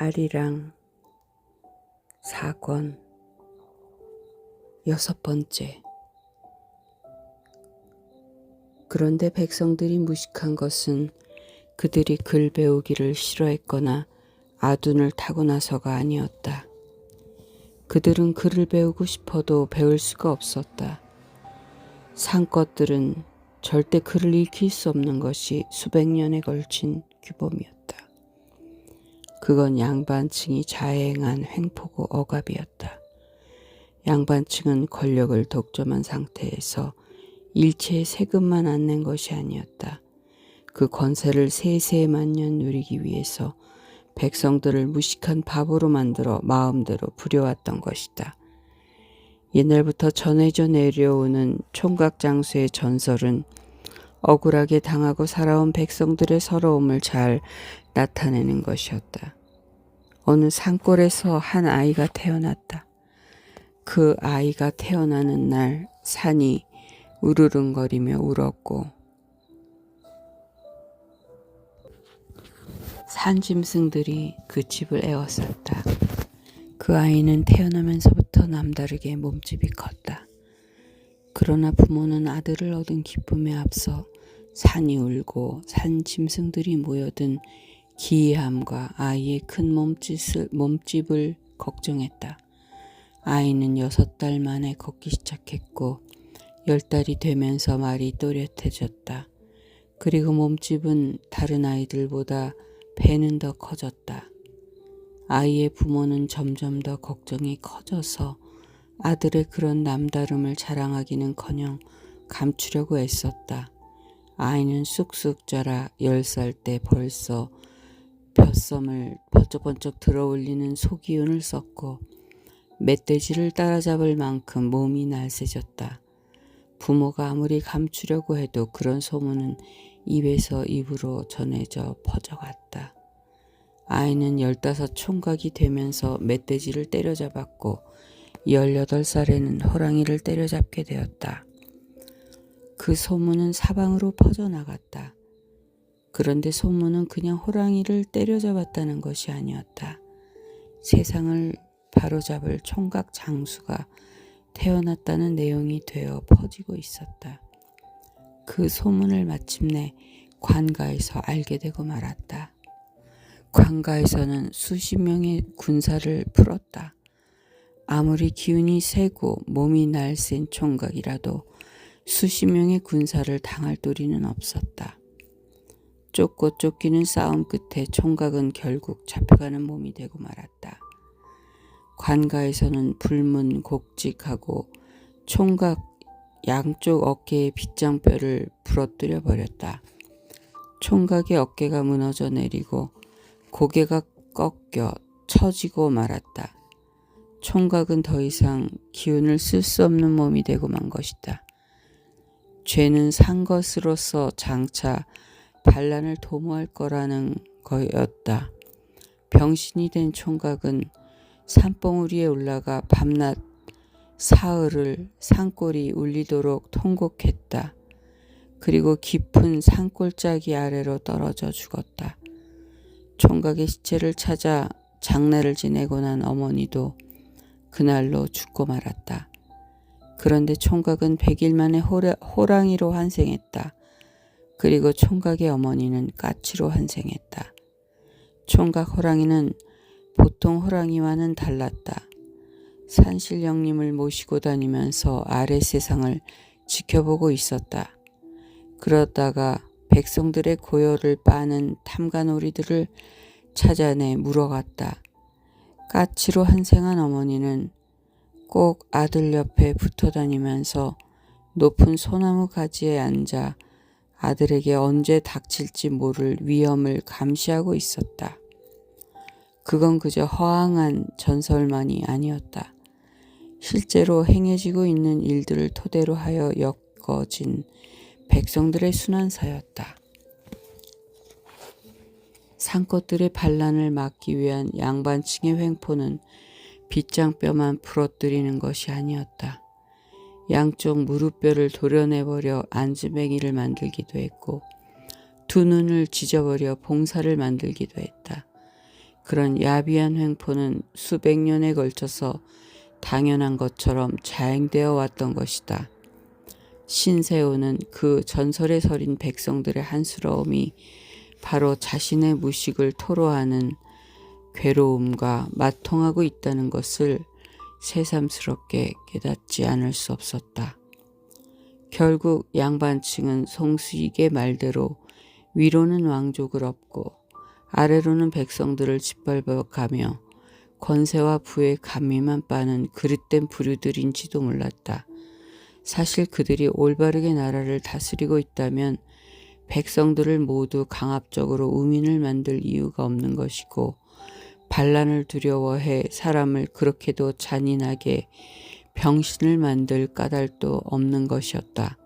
아리랑 사권 6번째. 그런데 백성들이 무식한 것은 그들이 글 배우기를 싫어했거나 아둔을 타고나서가 아니었다. 그들은 글을 배우고 싶어도 배울 수가 없었다. 산것들은 절대 글을 익힐 수 없는 것이 수백 년에 걸친 규범이었다. 그건 양반층이 자행한 횡포고 억압이었다. 양반층은 권력을 독점한 상태에서 일체의 세금만 안 낸 것이 아니었다. 그 권세를 세세 만년 누리기 위해서 백성들을 무식한 바보로 만들어 마음대로 부려왔던 것이다. 옛날부터 전해져 내려오는 총각장수의 전설은 억울하게 당하고 살아온 백성들의 서러움을 잘 나타내는 것이었다. 어느 산골에서 한 아이가 태어났다. 그 아이가 태어나는 날 산이 우르릉거리며 울었고 산짐승들이 그 집을 에워쌌다. 그 아이는 태어나면서부터 남다르게 몸집이 컸다. 그러나 부모는 아들을 얻은 기쁨에 앞서 산이 울고 산짐승들이 모여든 기이함과 아이의 큰 몸집을 걱정했다. 아이는 6달 만에 걷기 시작했고 10달이 되면서 말이 또렷해졌다. 그리고 몸집은 다른 아이들보다 배는 더 커졌다. 아이의 부모는 점점 더 걱정이 커져서 아들의 그런 남다름을 자랑하기는커녕 감추려고 애썼다. 아이는 쑥쑥 자라 10살 때 벌써 벼섬을 번쩍번쩍 들어올리는 소기운을 썼고 멧돼지를 따라잡을 만큼 몸이 날쌔졌다. 부모가 아무리 감추려고 해도 그런 소문은 입에서 입으로 전해져 퍼져갔다. 아이는 15 총각이 되면서 멧돼지를 때려잡았고 18살에는 호랑이를 때려잡게 되었다. 그 소문은 사방으로 퍼져나갔다. 그런데 소문은 그냥 호랑이를 때려잡았다는 것이 아니었다. 세상을 바로잡을 총각 장수가 태어났다는 내용이 되어 퍼지고 있었다. 그 소문을 마침내 관가에서 알게 되고 말았다. 관가에서는 수십 명의 군사를 풀었다. 아무리 기운이 세고 몸이 날쌘 총각이라도 수십 명의 군사를 당할 도리는 없었다. 쫓고 쫓기는 싸움 끝에 총각은 결국 잡혀가는 몸이 되고 말았다. 관가에서는 불문곡직하고 총각 양쪽 어깨의 빗장뼈를 부러뜨려 버렸다. 총각의 어깨가 무너져 내리고 고개가 꺾여 처지고 말았다. 총각은 더 이상 기운을 쓸 수 없는 몸이 되고 만 것이다. 죄는 산 것으로서 장차 반란을 도모할 거라는 거였다. 병신이 된 총각은 산봉우리에 올라가 밤낮 사흘을 산골이 울리도록 통곡했다. 그리고 깊은 산골짜기 아래로 떨어져 죽었다. 총각의 시체를 찾아 장례를 지내고 난 어머니도 그날로 죽고 말았다. 그런데 총각은 100일 만에 호랑이로 환생했다. 그리고 총각의 어머니는 까치로 환생했다. 총각 호랑이는 보통 호랑이와는 달랐다. 산신령님을 모시고 다니면서 아래 세상을 지켜보고 있었다. 그러다가 백성들의 고열을 빠는 탐관오리들을 찾아내 물어갔다. 까치로 환생한 어머니는 꼭 아들 옆에 붙어 다니면서 높은 소나무 가지에 앉아 아들에게 언제 닥칠지 모를 위험을 감시하고 있었다. 그건 그저 허황한 전설만이 아니었다. 실제로 행해지고 있는 일들을 토대로 하여 엮어진 백성들의 순환사였다. 산것들의 반란을 막기 위한 양반층의 횡포는 빗장뼈만 부러뜨리는 것이 아니었다. 양쪽 무릎뼈를 도려내버려 안즈맹이를 만들기도 했고 두 눈을 지져버려 봉사를 만들기도 했다. 그런 야비한 횡포는 수백 년에 걸쳐서 당연한 것처럼 자행되어 왔던 것이다. 신세호는 그 전설에 서린 백성들의 한스러움이 바로 자신의 무식을 토로하는 괴로움과 맞통하고 있다는 것을 새삼스럽게 깨닫지 않을 수 없었다. 결국 양반층은 송수익의 말대로 위로는 왕족을 얻고 아래로는 백성들을 짓밟아가며 권세와 부의 감미만 빠는 그릇된 부류들인지도 몰랐다. 사실 그들이 올바르게 나라를 다스리고 있다면 백성들을 모두 강압적으로 우민을 만들 이유가 없는 것이고 반란을 두려워해 사람을 그렇게도 잔인하게 병신을 만들 까닭도 없는 것이었다.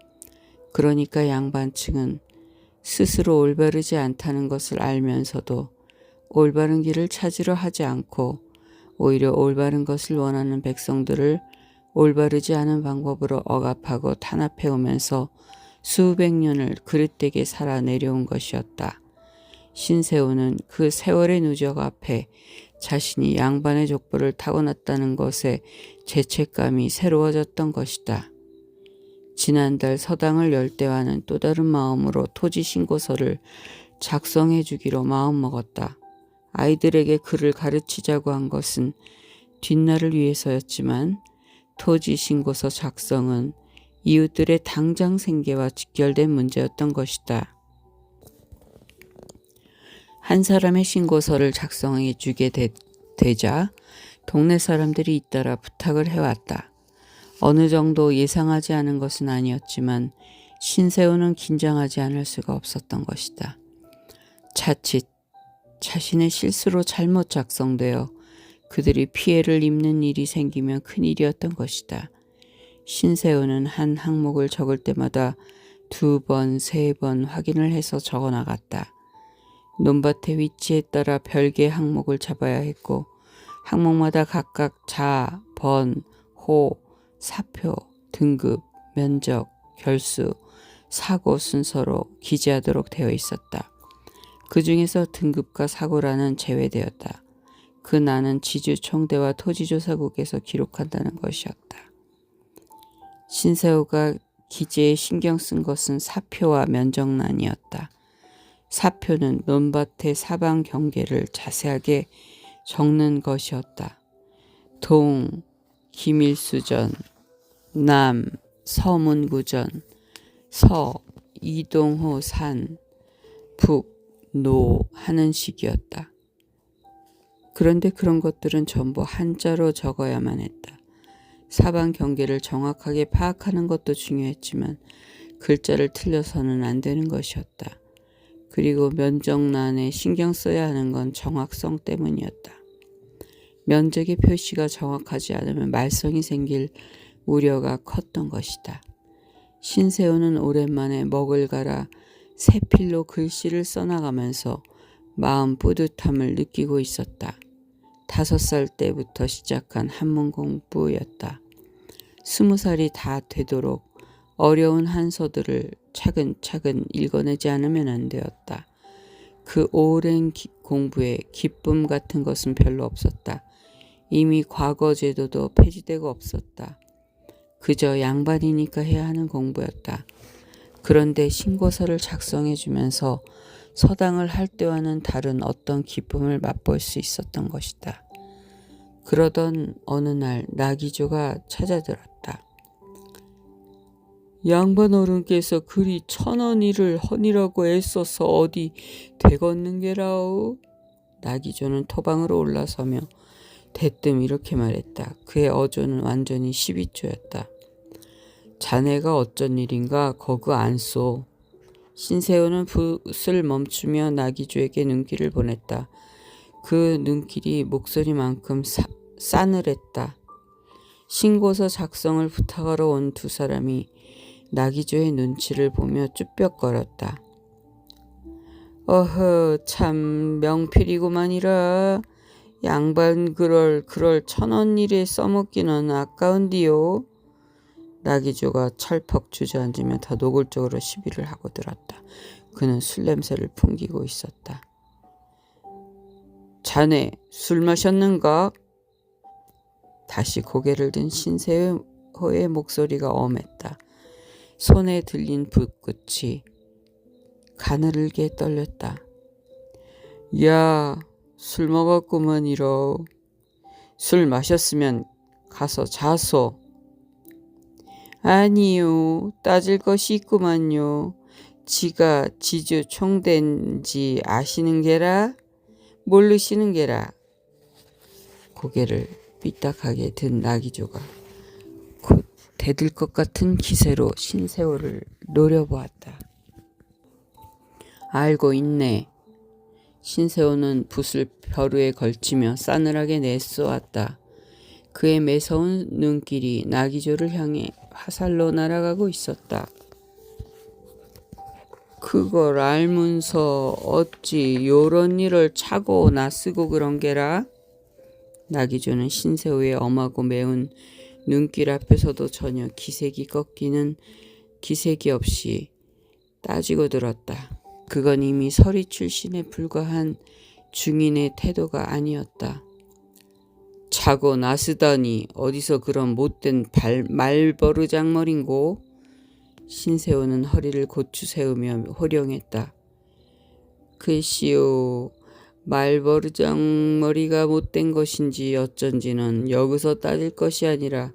그러니까 양반층은 스스로 올바르지 않다는 것을 알면서도 올바른 길을 찾으려 하지 않고 오히려 올바른 것을 원하는 백성들을 올바르지 않은 방법으로 억압하고 탄압해오면서 수백 년을 그릇되게 살아 내려온 것이었다. 신세호는 그 세월의 누적 앞에 자신이 양반의 족보를 타고났다는 것에 죄책감이 새로워졌던 것이다. 지난달 서당을 열 때와는 또 다른 마음으로 토지 신고서를 작성해 주기로 마음먹었다. 아이들에게 글을 가르치자고 한 것은 뒷날을 위해서였지만 토지 신고서 작성은 이웃들의 당장 생계와 직결된 문제였던 것이다. 한 사람의 신고서를 작성해 주게 되자 동네 사람들이 잇따라 부탁을 해왔다. 어느 정도 예상하지 않은 것은 아니었지만 신세호는 긴장하지 않을 수가 없었던 것이다. 자칫 자신의 실수로 잘못 작성되어 그들이 피해를 입는 일이 생기면 큰일이었던 것이다. 신세호는 한 항목을 적을 때마다 2번, 3번 확인을 해서 적어나갔다. 논밭의 위치에 따라 별개의 항목을 잡아야 했고 항목마다 각각 자, 번, 호, 사표, 등급, 면적, 결수, 사고 순서로 기재하도록 되어 있었다. 그 중에서 등급과 사고라는 제외되었다. 그 나는 지주총대와 토지조사국에서 기록한다는 것이었다. 신세호가 기재에 신경 쓴 것은 사표와 면적란이었다. 사표는 논밭의 사방 경계를 자세하게 적는 것이었다. 동, 김일수전, 남, 서문구전, 서, 이동호 산, 북, 노 하는 식이었다. 그런데 그런 것들은 전부 한자로 적어야만 했다. 사방 경계를 정확하게 파악하는 것도 중요했지만 글자를 틀려서는 안 되는 것이었다. 그리고 면적란에 신경 써야 하는 건 정확성 때문이었다. 면적의 표시가 정확하지 않으면 말썽이 생길 우려가 컸던 것이다. 신세호는 오랜만에 먹을 갈아 새 필로 글씨를 써나가면서 마음 뿌듯함을 느끼고 있었다. 5살 때부터 시작한 한문 공부였다. 20살이 다 되도록 어려운 한서들을 차근차근 읽어내지 않으면 안 되었다. 그 오랜 공부에 기쁨 같은 것은 별로 없었다. 이미 과거 제도도 폐지되고 없었다. 그저 양반이니까 해야 하는 공부였다. 그런데 신고서를 작성해 주면서 서당을 할 때와는 다른 어떤 기쁨을 맛볼 수 있었던 것이다. 그러던 어느 날 나기조가 찾아들었다. 양반 어른께서 그리 천원 일을 허니라고 애써서 어디 되겄는 게라오? 나기조는 토방으로 올라서며 대뜸 이렇게 말했다. 그의 어조는 완전히 12조였다. 자네가 어쩐 일인가 거그 안쏘. 신세호는 붓을 멈추며 나기조에게 눈길을 보냈다. 그 눈길이 목소리만큼 싸늘했다. 신고서 작성을 부탁하러 온 2사람이 나기조의 눈치를 보며 쭈뼛거렸다. 어허, 참 명필이구만이라. 양반 그럴 1000원 일에 써먹기는 아까운디요. 나기조가 철퍽 주저앉으며 더 노골적으로 시비를 하고 들었다. 그는 술 냄새를 풍기고 있었다. 자네 술 마셨는가? 다시 고개를 든 신세호의 목소리가 엄했다. 손에 들린 붓끝이 가늘게 떨렸다. 야, 술 먹었구먼이러. 술 마셨으면 가서 자소. 아니요, 따질 것이 있구만요. 지가 지주 총대인지 아시는 게라? 모르시는 게라? 고개를 삐딱하게 든 나기조가 곧 대들 것 같은 기세로 신세호를 노려보았다. 알고 있네. 신세호는 붓을 벼루에 걸치며 싸늘하게 내쏘았다. 그의 매서운 눈길이 나기조를 향해 화살로 날아가고 있었다. 그걸 알면서 어찌 요런 일을 차고 나쓰고 그런 게라? 나기조는 신세호의 엄하고 매운 눈길 앞에서도 전혀 기색이 꺾이는 기색이 없이 따지고 들었다. 그건 이미 서리 출신에 불과한 중인의 태도가 아니었다. 차고 나쓰다니 어디서 그런 못된 말버르장머린고? 신세호는 허리를 고추 세우며 호령했다. 글쎄요, 말버르장머리가 못된 것인지 어쩐지는 여기서 따질 것이 아니라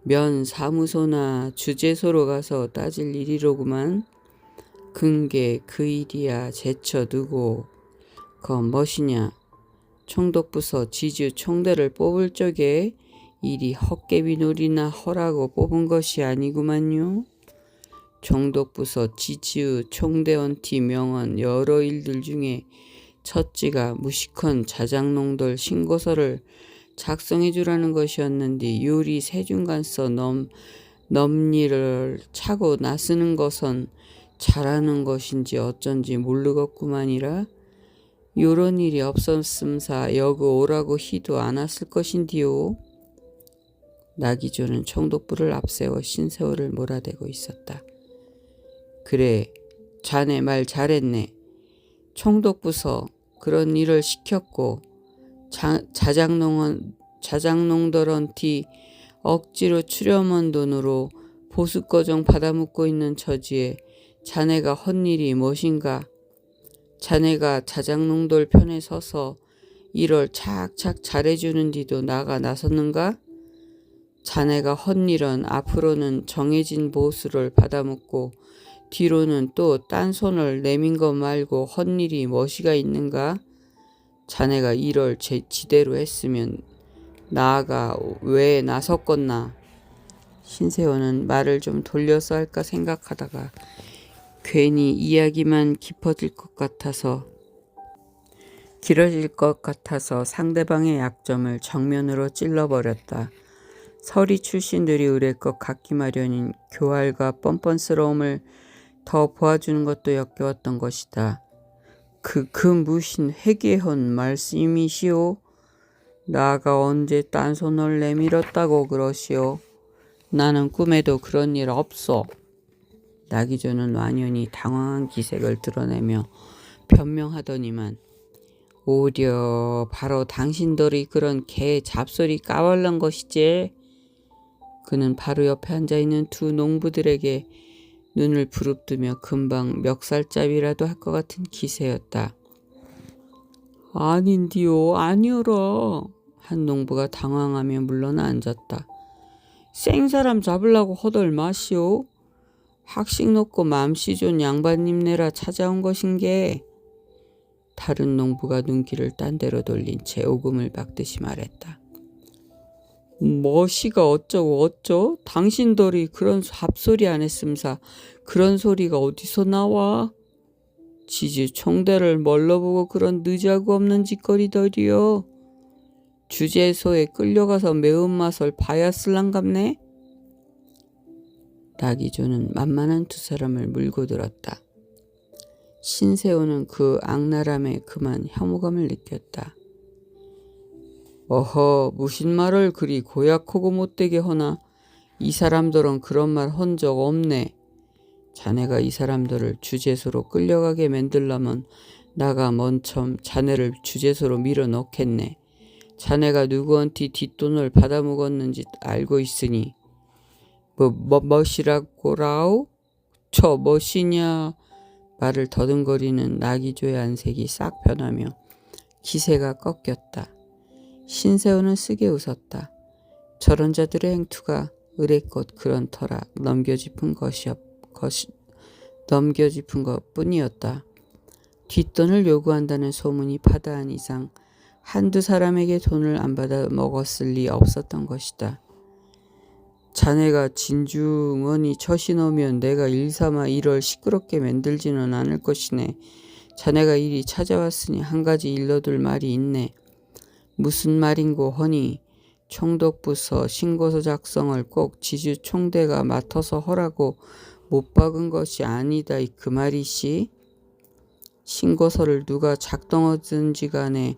면 사무소나 주재소로 가서 따질 일이로구만. 근게 그 일이야 제쳐두고 그건 무엇이냐. 총독부서 지주 총대를 뽑을 적에 일이 헛개비놀이나 허라고 뽑은 것이 아니구만요. 총독부서 지주 총대원티 명한 여러 일들 중에 첫째가 무식한 자작농들 신고서를 작성해 주라는 것이었는데 요리 세중간서 넘일을 차고 나서는 것은 잘하는 것인지 어쩐지 모르겠구만이라. 요런 일이 없었음사 여기 오라고 희도 않았을 것인디요. 나기조는 총독부를 앞세워 신세호를 몰아대고 있었다. 그래, 자네 말 잘했네. 총독부서 그런 일을 시켰고 자작농들한테 억지로 추렴한 돈으로 보수거정 받아먹고 있는 처지에 자네가 헛일이 무엇인가? 자네가 자작농들 편에 서서 일을 착착 잘해주는 뒤도 나가 나섰는가? 자네가 헛일은 앞으로는 정해진 보수를 받아먹고 뒤로는 또 딴 손을 내민 것 말고 헛일이 무엇이가 있는가? 자네가 일을 지대로 했으면 나아가 왜 나섰겠나? 신세호는 말을 좀 돌려서 할까 생각하다가 괜히 이야기만 길어질 것 같아서 상대방의 약점을 정면으로 찔러버렸다. 서리 출신들이 의뢰 것 같기 마련인 교활과 뻔뻔스러움을 더 보아주는 것도 역겨웠던 것이다. 그 무신 회개헌 말씀이시오? 나가 언제 딴손을 내밀었다고 그러시오? 나는 꿈에도 그런 일 없어. 나기조는 완연히 당황한 기색을 드러내며 변명하더니만 오려 바로 당신들이 그런 개 잡소리 까발른 것이지. 그는 바로 옆에 앉아있는 두 농부들에게 눈을 부릅뜨며 금방 멱살잡이라도 할 것 같은 기세였다. 아닌디요, 아니어라. 한 농부가 당황하며 물러나 앉았다. 생사람 잡으려고 허덜 마시오. 학식 놓고 맘씨 좋은 양반님네라 찾아온 것인게. 다른 농부가 눈길을 딴 데로 돌린 채 오금을 박듯이 말했다. 뭐시가 어쩌고 어쩌? 당신들이 그런 합소리 안 했음사 그런 소리가 어디서 나와? 지주 총대를 뭘로 보고 그런 느자구 없는 짓거리더리요. 주재소에 끌려가서 매운맛을 봐야 쓸랑갑네. 나기조는 만만한 두 사람을 물고 들었다. 신세호는 그 악랄함에 그만 혐오감을 느꼈다. 어허, 무슨 말을 그리 고약하고 못되게 허나 이 사람들은 그런 말 헌 적 없네. 자네가 이 사람들을 주재소로 끌려가게 만들려면 나가 먼첨 자네를 주재소로 밀어넣겠네. 자네가 누구한테 뒷돈을 받아먹었는지 알고 있으니. 멋이라고라오? 저 멋이냐? 말을 더듬거리는 나기조의 안색이 싹 변하며 기세가 꺾였다. 신세호는 쓰게 웃었다. 저런 자들의 행투가 의례껏 그런 터라 넘겨짚은 것뿐이었다. 뒷돈을 요구한다는 소문이 파다한 이상 한두 사람에게 돈을 안 받아 먹었을 리 없었던 것이다. 자네가 진중언이 처신오면 내가 일삼아 이를 시끄럽게 만들지는 않을 것이네. 자네가 이리 찾아왔으니 한 가지 일러둘 말이 있네. 무슨 말인고 허니 총독부서 신고서 작성을 꼭 지주총대가 맡아서 허라고 못 박은 것이 아니다 그 말이시. 신고서를 누가 작성하든지 간에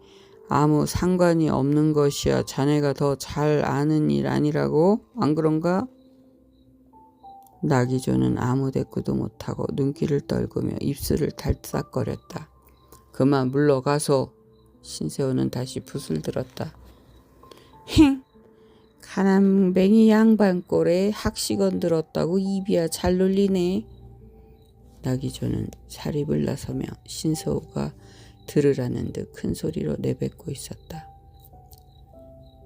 아무 상관이 없는 것이야. 자네가 더 잘 아는 일 아니라고? 안 그런가? 나기조는 아무 대꾸도 못하고 눈길을 떨구며 입술을 달싹거렸다. 그만 물러가소. 신세호는 다시 붓을 들었다. 힝! 가난뱅이 양반 꼴에 학식언 들었다고 입이야 잘 놀리네. 나기조는 사립을 나서며 신세호가 들으라는 듯 큰 소리로 내뱉고 있었다.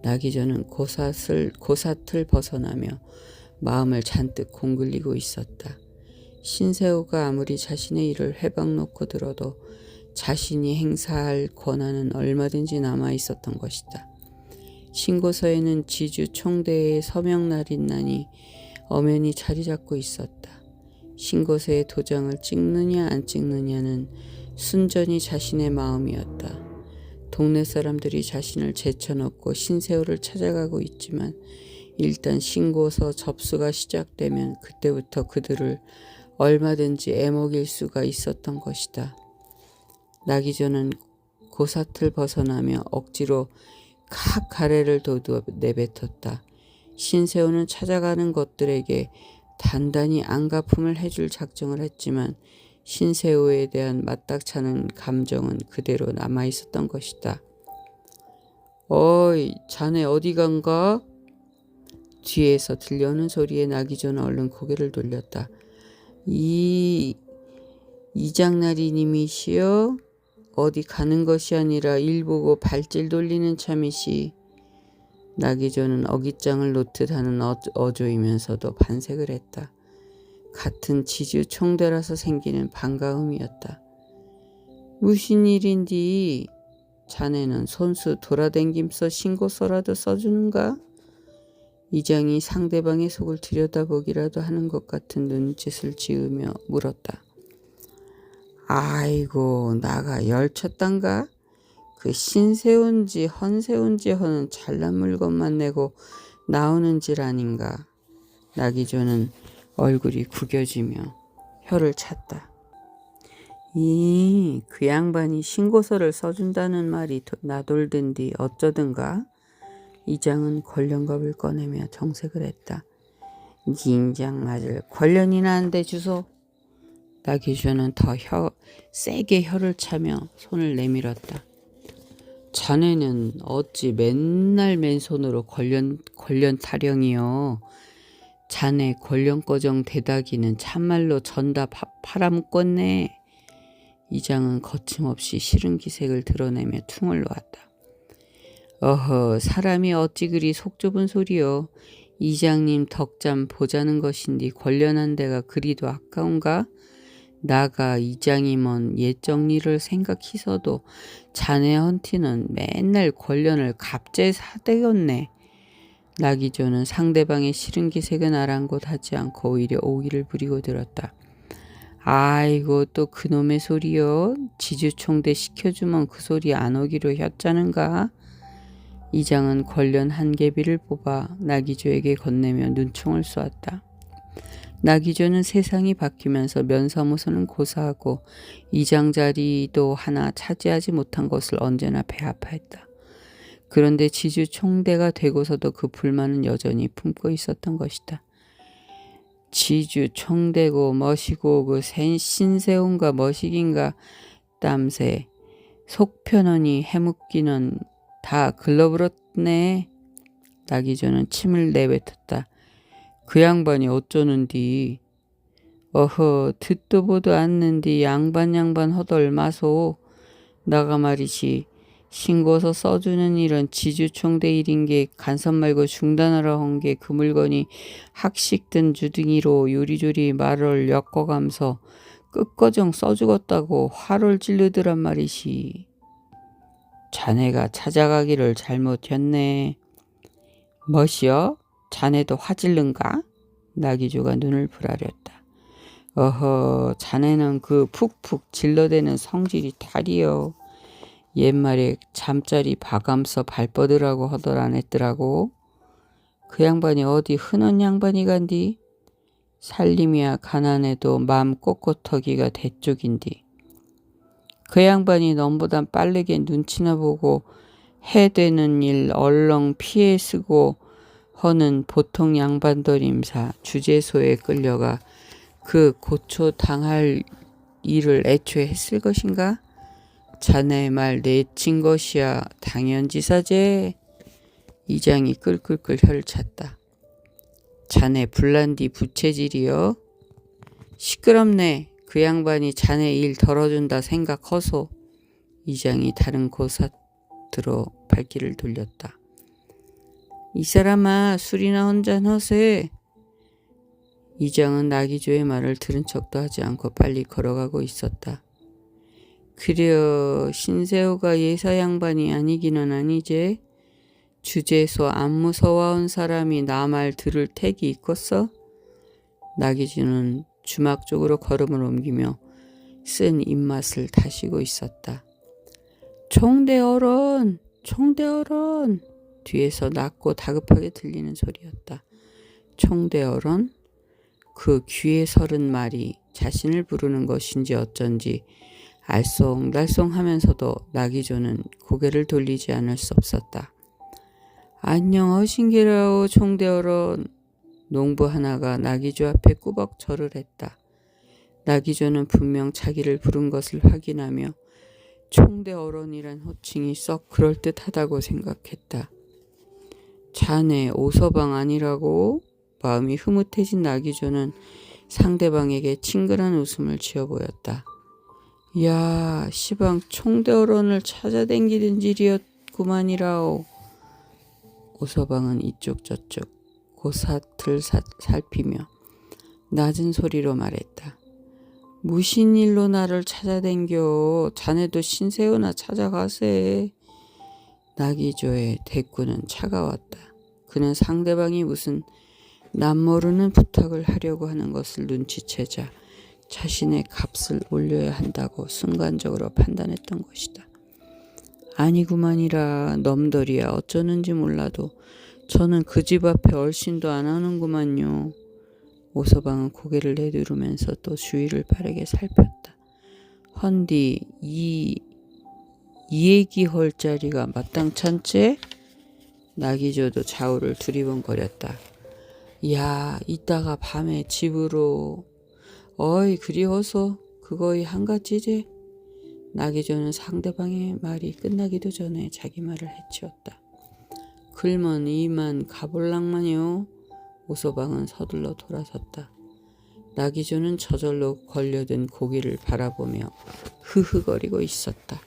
나기조는 고사틀 벗어나며 마음을 잔뜩 공글리고 있었다. 신세호가 아무리 자신의 일을 회방놓고 들어도 자신이 행사할 권한은 얼마든지 남아 있었던 것이다. 신고서에는 지주 총대의 서명날인나니 엄연히 자리 잡고 있었다. 신고서에 도장을 찍느냐 안 찍느냐는 순전히 자신의 마음이었다. 동네 사람들이 자신을 제쳐놓고 신세호를 찾아가고 있지만 일단 신고서 접수가 시작되면 그때부터 그들을 얼마든지 애먹일 수가 있었던 것이다. 나기조는 고사틀 벗어나며 억지로 칵 가래를 돋워 내뱉었다. 신세호는 찾아가는 것들에게 단단히 안갚음을 해줄 작정을 했지만 신세호에 대한 맞닥차는 감정은 그대로 남아있었던 것이다. 어이, 자네 어디 간가? 뒤에서 들려오는 소리에 나기조는 얼른 고개를 돌렸다. 이장나리님이시여? 어디 가는 것이 아니라 일 보고 발질 돌리는 참이시. 나기조는 어깃장을 놓듯 하는 어조이면서도 반색을 했다. 같은 지주 총대라서 생기는 반가움이었다. 무슨 일인디? 자네는 손수 돌아댕김서 신고서라도 써주는가? 이장이 상대방의 속을 들여다보기라도 하는 것 같은 눈짓을 지으며 물었다. 아이고, 나가 열쳤단가? 그 신세운지 헌세운지 허는 잘난 물건만 내고 나오는 질 아닌가? 나기조는 얼굴이 구겨지며 혀를 찼다. 그 양반이 신고서를 써준다는 말이 나돌던디 어쩌든가? 이장은 권련겁을 꺼내며 정색을 했다. 인장 맞을 권련이나 한데 주소. 나기조는 더 세게 혀를 차며 손을 내밀었다. 자네는 어찌 맨날 맨손으로 권련 타령이요. 자네 권련거정 대다기는 참말로 전다 팔아먹겠네. 이장은 거침없이 싫은 기색을 드러내며 퉁을 놓았다. 어허, 사람이 어찌 그리 속 좁은 소리요. 이장님 덕잠 보자는 것인디 권련한 데가 그리도 아까운가? 나가 이장이먼 옛정리를 생각히서도 자네 헌티는 맨날 권련을 갑자에 사대겠네. 나기조는 상대방의 싫은 기색은 아랑곳하지 않고 오히려 오기를 부리고 들었다. 아이고, 또 그놈의 소리요. 지주총대 시켜주면 그 소리 안 오기로 했자는가? 이장은 권련 한 개비를 뽑아 나기조에게 건네며 눈총을 쏘았다. 나기조는 세상이 바뀌면서 면사무소는 고사하고 이장 자리도 하나 차지하지 못한 것을 언제나 배아파했다. 그런데 지주 총대가 되고서도 그 불만은 여전히 품고 있었던 것이다. 지주 총대고 멋이고 그 신세운가 멋이긴가 땀새 속 편하니 해묵기는 다 글러버렸네. 나기조는 침을 내뱉었다. 그 양반이 어쩌는디. 어허 듣도 보도 않는디 양반 허덜 마소. 나가 말이지 신고서 써주는 일은 지주총대 일인 게 간섭 말고 중단하라 한 게 그 물건이 학식든 주둥이로 요리조리 말을 엮어가면서 끝거정 써주겠다고 화를 지르더란 말이시. 자네가 찾아가기를 잘못했네. 멋이여? 자네도 화질른가? 나기조가 눈을 부라렸다. 어허 자네는 그 푹푹 질러대는 성질이 탈이여. 옛말에 잠자리 봐감서 발뻗으라고 허덜 안 했더라고. 그 양반이 어디 흔한 양반이 간디? 살림이야 가난해도 맘 꼿꼿하기가 대쪽인디. 그 양반이 넘보단 빠르게 눈치나 보고 해되는 일 얼렁 피해 쓰고 허는 보통 양반들임사 주재소에 끌려가 그 고초 당할 일을 애초에 했을 것인가? 자네의 말 내친 것이야 당연지사제. 이장이 끌끌끌 혀를 찼다. 자네 불난디 부채질이여. 시끄럽네. 그 양반이 자네 일 덜어준다 생각허소. 이장이 다른 고사트로 발길을 돌렸다. 이 사람아 술이나 한잔 허세. 이장은 나기조의 말을 들은 척도 하지 않고 빨리 걸어가고 있었다. 그려 신세호가 예사 양반이 아니기는 아니제. 주제소 안 무서워온 사람이 나 말 들을 택이 있겠어? 나기주는 주막 쪽으로 걸음을 옮기며 쓴 입맛을 다시고 있었다. 총대어른! 총대어른! 뒤에서 낮고 다급하게 들리는 소리였다. 총대어른? 그 귀에 서른 말이 자신을 부르는 것인지 어쩐지 알쏭달쏭하면서도 나기조는 고개를 돌리지 않을 수 없었다. 안녕하신게라오 총대어른. 농부 하나가 나기조 앞에 꾸벅 절을 했다. 나기조는 분명 자기를 부른 것을 확인하며 총대어른이란 호칭이 썩 그럴듯하다고 생각했다. 자네 오서방 아니라고? 마음이 흐뭇해진 나기조는 상대방에게 친근한 웃음을 지어 보였다. 야 시방 총대어른을 찾아댕기던 일이었구만이라오. 오서방은 이쪽 저쪽 고사틀 살피며 낮은 소리로 말했다. 무슨 일로 나를 찾아댕겨. 자네도 신세호나 찾아가세. 나기조의 대꾸는 차가웠다. 그는 상대방이 무슨 남모르는 부탁을 하려고 하는 것을 눈치채자 자신의 값을 올려야 한다고 순간적으로 판단했던 것이다. 아니구만이라 놈들이야 어쩌는지 몰라도 저는 그 집 앞에 얼씬도 안 하는구만요. 오서방은 고개를 내두르면서 또 주위를 빠르게 살폈다. 헌디 이 얘기할 자리가 마땅찮지? 나기조도 좌우를 두리번거렸다. 야 이따가 밤에 집으로. 어이 그리워서 그거이 한가지제. 나기조는 상대방의 말이 끝나기도 전에 자기 말을 해치웠다. 글먼 이만 가볼랑만요. 오서방은 서둘러 돌아섰다. 나기조는 저절로 걸려든 고기를 바라보며 흐흐거리고 있었다.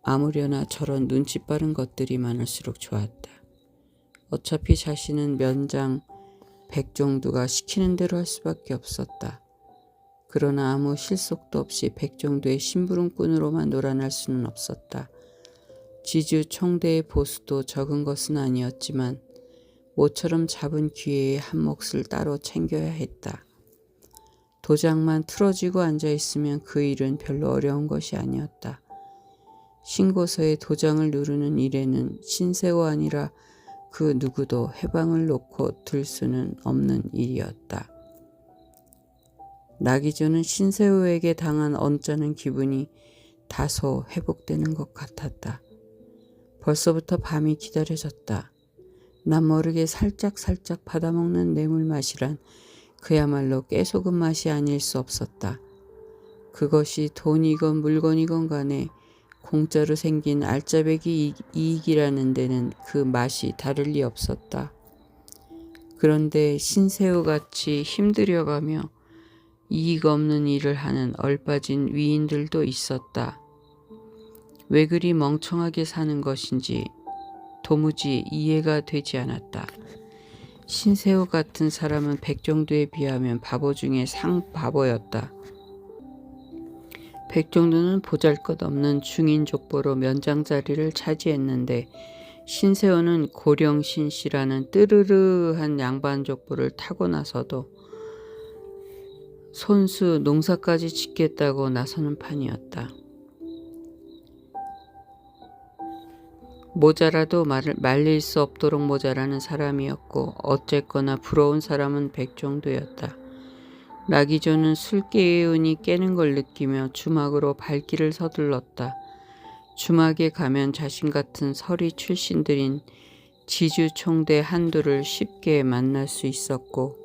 아무려나 저런 눈치 빠른 것들이 많을수록 좋았다. 어차피 자신은 면장 백종두가 시키는 대로 할 수밖에 없었다. 그러나 아무 실속도 없이 백종두의 심부름꾼으로만 놀아날 수는 없었다. 지주 총대의 보수도 적은 것은 아니었지만 모처럼 잡은 기회에 한 몫을 따로 챙겨야 했다. 도장만 틀어지고 앉아있으면 그 일은 별로 어려운 것이 아니었다. 신고서에 도장을 누르는 일에는 신세호 아니라 그 누구도 해방을 놓고 들 수는 없는 일이었다. 나기조는 신세호에게 당한 언짢은 기분이 다소 회복되는 것 같았다. 벌써부터 밤이 기다려졌다. 난 모르게 살짝살짝 받아먹는 뇌물 맛이란 그야말로 깨소금 맛이 아닐 수 없었다. 그것이 돈이건 물건이건 간에 공짜로 생긴 알짜배기 이익이라는 데는 그 맛이 다를 리 없었다. 그런데 신새우같이 힘들여가며 이익 없는 일을 하는 얼빠진 위인들도 있었다. 왜 그리 멍청하게 사는 것인지 도무지 이해가 되지 않았다. 신새우 같은 사람은 백정도에 비하면 바보 중에 상바보였다. 백정도는 보잘것없는 중인족보로 면장 자리를 차지했는데 신새우는 고령신씨라는 뜨르르한 양반족보를 타고 나서도 손수 농사까지 짓겠다고 나서는 판이었다. 모자라도 말릴 수 없도록 모자라는 사람이었고 어쨌거나 부러운 사람은 백정도였다. 나기조는 술기운이 깨는 걸 느끼며 주막으로 발길을 서둘렀다. 주막에 가면 자신 같은 서리 출신들인 지주총대 한두를 쉽게 만날 수 있었고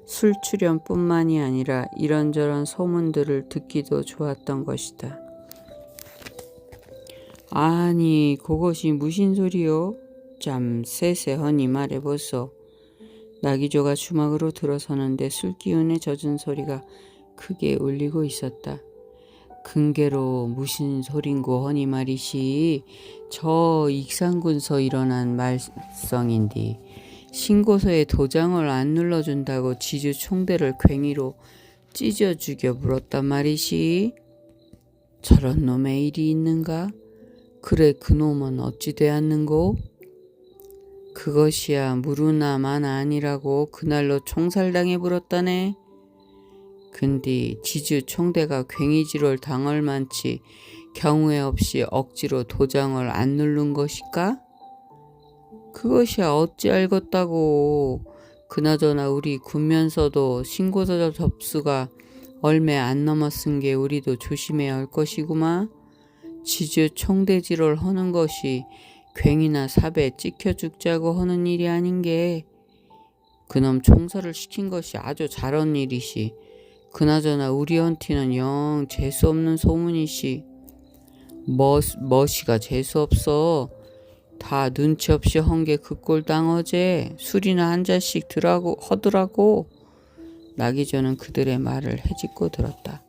술 출연뿐만이 아니라 이런저런 소문들을 듣기도 좋았던 것이다. 아니 그것이 무슨 소리요? 참 세세허니 말해보소. 나기조가 주막으로 들어서는데 술기운에 젖은 소리가 크게 울리고 있었다. 근계로 무슨 소린고 허니 말이시. 저 익산군서 일어난 말썽인디 신고서에 도장을 안 눌러준다고 지주 총대를 괭이로 찢어 죽여 물었단 말이시. 저런 놈의 일이 있는가? 그래 그놈은 어찌 되었는고? 그것이야 무르나 마나 아니라고 그날로 총살당해 불었다네. 근데 지주 총대가 괭이질을 당할 만치 경우에 없이 억지로 도장을 안 누른 것일까? 그것이야 어찌 알겠다고. 그나저나 우리 군면서도 신고서 접수가 얼마 안 넘었은 게 우리도 조심해야 할 것이구마. 지주 총대질을 하는 것이 괭이나 삽에 찍혀 죽자고 하는 일이 아닌 게 그놈 총살을 시킨 것이 아주 잘한 일이시. 그나저나 우리 헌티는 영 재수없는 소문이시. 머시가 재수없어. 다 눈치 없이 한 게 그 꼴 당어제. 술이나 한 잔씩 하더라고. 나기조는 그들의 말을 헤집고 들었다.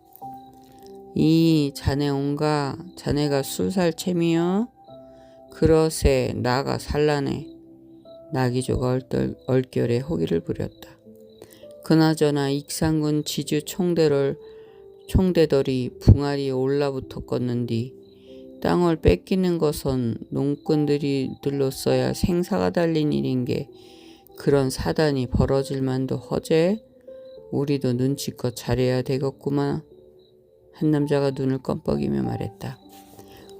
이 자네 온가? 자네가 술 살 채미여? 그러세 나가 살라네. 나기조가 얼결에 호기를 부렸다. 그나저나 익산군 지주 총대들이 붕아리에 올라붙었겠는디 땅을 뺏기는 것은 농꾼들로서야 생사가 달린 일인 게 그런 사단이 벌어질 만도 허제. 우리도 눈치껏 잘해야 되겠구만. 한 남자가 눈을 껌뻑이며 말했다.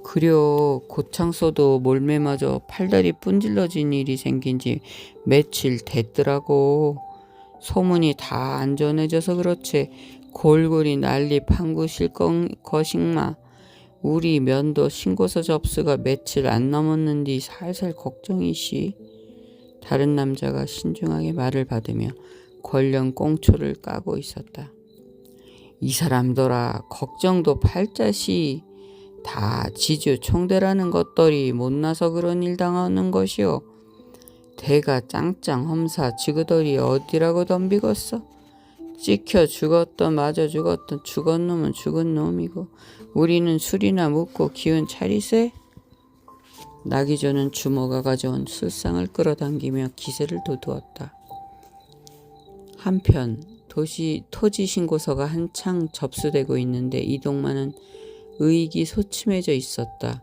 그려 고창서도 몰매마저 팔다리 분질러진 일이 생긴 지 며칠 됐더라고. 소문이 다 안 전해져서 그렇지 골골이 난리 판구실 것잉마. 우리 면도 신고서 접수가 며칠 안 넘었는디 살살 걱정이시. 다른 남자가 신중하게 말을 받으며 권령 꽁초를 까고 있었다. 이 사람들아 걱정도 팔자시. 다 지주 총대라는 것들이 못나서 그런 일 당하는 것이오. 대가 짱짱 험사 지그들이 어디라고 덤비겠어. 찍혀 죽었던 마저 죽었던 죽은 놈은 죽은 놈이고 우리는 술이나 먹고 기운 차리세. 나기조는 주모가 가져온 술상을 끌어당기며 기세를 돋우었다. 한편 토지 신고서가 한창 접수되고 있는데 이동만은 의익이 소침해져 있었다.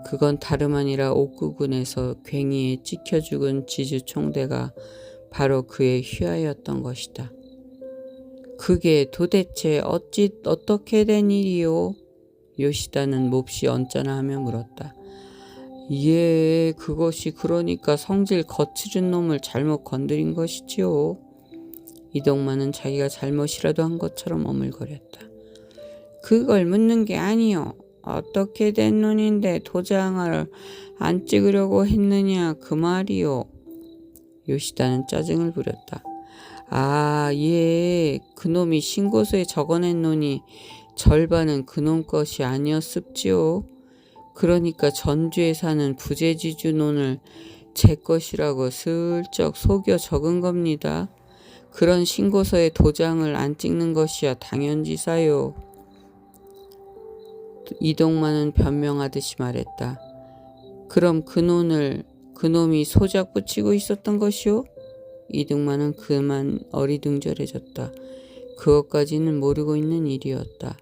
그건 다름 아니라 옥구군에서 괭이에 찍혀 죽은 지주 총대가 바로 그의 휘하였던 것이다. 그게 도대체 어떻게 된 일이요? 요시다는 몹시 언짢아 하며 물었다. 예, 그것이 그러니까 성질 거칠은 놈을 잘못 건드린 것이지요. 이동만은 자기가 잘못이라도 한 것처럼 어물거렸다. 그걸 묻는 게 아니요. 어떻게 된 놈인데 도장을 안 찍으려고 했느냐 그 말이요. 요시다는 짜증을 부렸다. 아, 예, 그놈이 신고서에 적어낸 놈이 절반은 그놈 것이 아니었습지요. 그러니까 전주에 사는 부재지주 논을 제 것이라고 슬쩍 속여 적은 겁니다. 그런 신고서에 도장을 안 찍는 것이야 당연지사요. 이동만은 변명하듯이 말했다. 그럼 그 논을 그놈이 소작 붙이고 있었던 것이오? 이등만은 그만 어리둥절해졌다. 그것까지는 모르고 있는 일이었다.